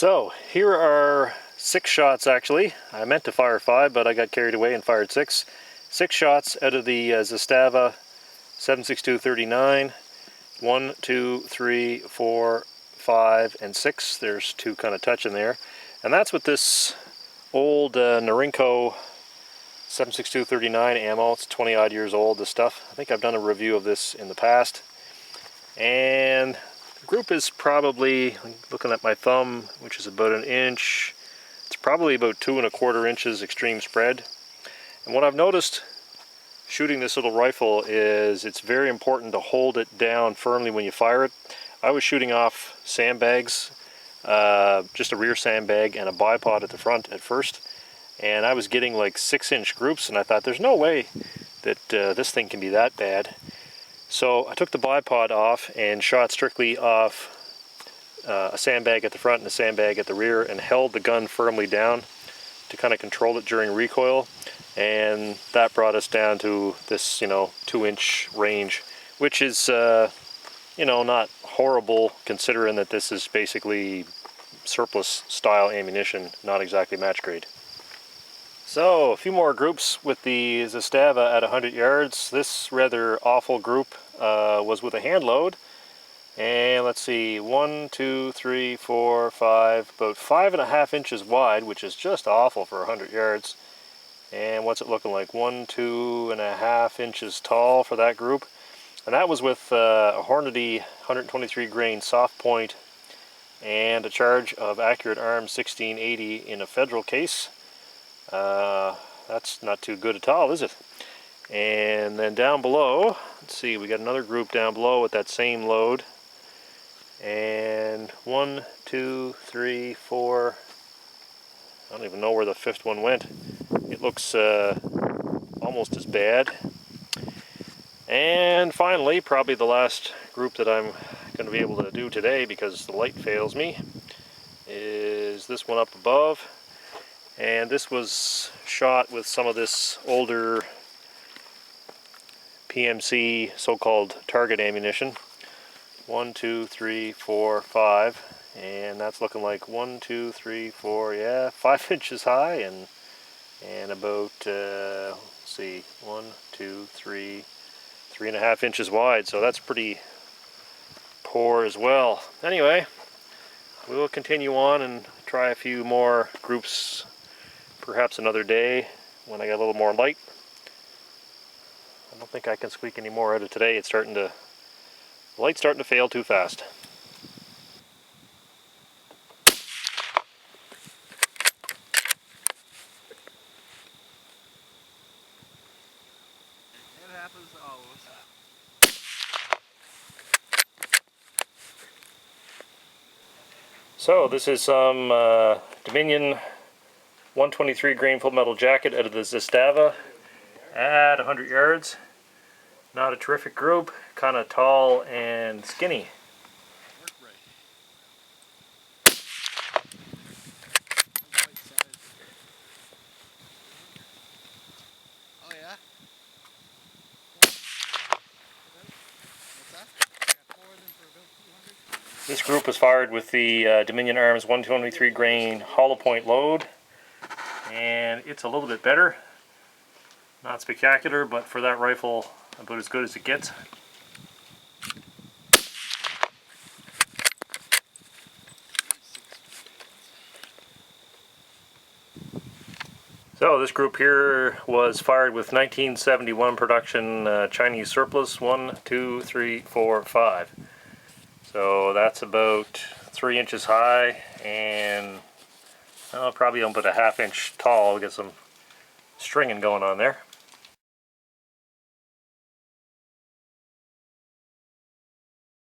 So here are 6 shots actually. I meant to fire 5, but I got carried away and fired 6. 6 shots out of the Zastiva 7.62-39. 1, 2, 3, 4, 5, and 6. There's 2 kind of touching there. And that's with this old Norinco 7.62-39 ammo. It's 20 odd years old, this stuff. I think I've done a review of this in the past. And the group is probably, looking at my thumb, which is about 1 inch, it's probably about 2 1/4 inches extreme spread. And what I've noticed shooting this little rifle is it's very important to hold it down firmly when you fire it. I was shooting off sandbags, just a rear sandbag and a bipod at the front at first, and I was getting like 6-inch groups, and I thought there's no way that this thing can be that bad. So I took the bipod off and shot strictly off a sandbag at the front and a sandbag at the rear, and held the gun firmly down to kind of control it during recoil, and that brought us down to this 2-inch range, which is not horrible considering that this is basically surplus style ammunition, not exactly match grade. So a few more groups with the Zastiva at 100 yards. This rather awful group was with a hand load, and let's see, 1, 2, 3, 4, 5, about 5.5 inches wide, which is just awful for 100 yards. And what's it looking like? 1, 2.5 inches tall for that group. And that was with a Hornady 123 grain soft point and a charge of Accurate Arms 1680 in a Federal case. That's not too good at all, is it? And then down below, let's see, we got another group down below with that same load. And 1, 2, 3, 4, I don't even know where the 5th one went. It looks almost as bad. And finally, probably the last group that I'm going to be able to do today because the light fails me, is this one up above. And this was shot with some of this older PMC so-called target ammunition. 1, 2, 3, 4, 5, and that's looking like 1, 2, 3, 4, yeah, 5 inches high, and about let's see, 1, 2, 3, 3.5 inches wide. So that's pretty poor as well. Anyway, we will continue on and try a few more groups, perhaps another day when I get a little more light. I don't think I can squeak any more out of today. It's starting to, the light's starting to fail too fast. It happens always. So this is some Dominion 123 grain full metal jacket out of the Zastiva at 100 yards. Not a terrific group, kind of tall and skinny. Oh yeah? This group was fired with the Dominion Arms 123 grain hollow point load, and it's a little bit better. Not spectacular, but for that rifle, about as good as it gets. So this group here was fired with 1971 production Chinese surplus, 1, 2, 3, 4, 5. So that's about 3 inches high and probably about a 1/2 inch tall. We'll get some stringing going on there.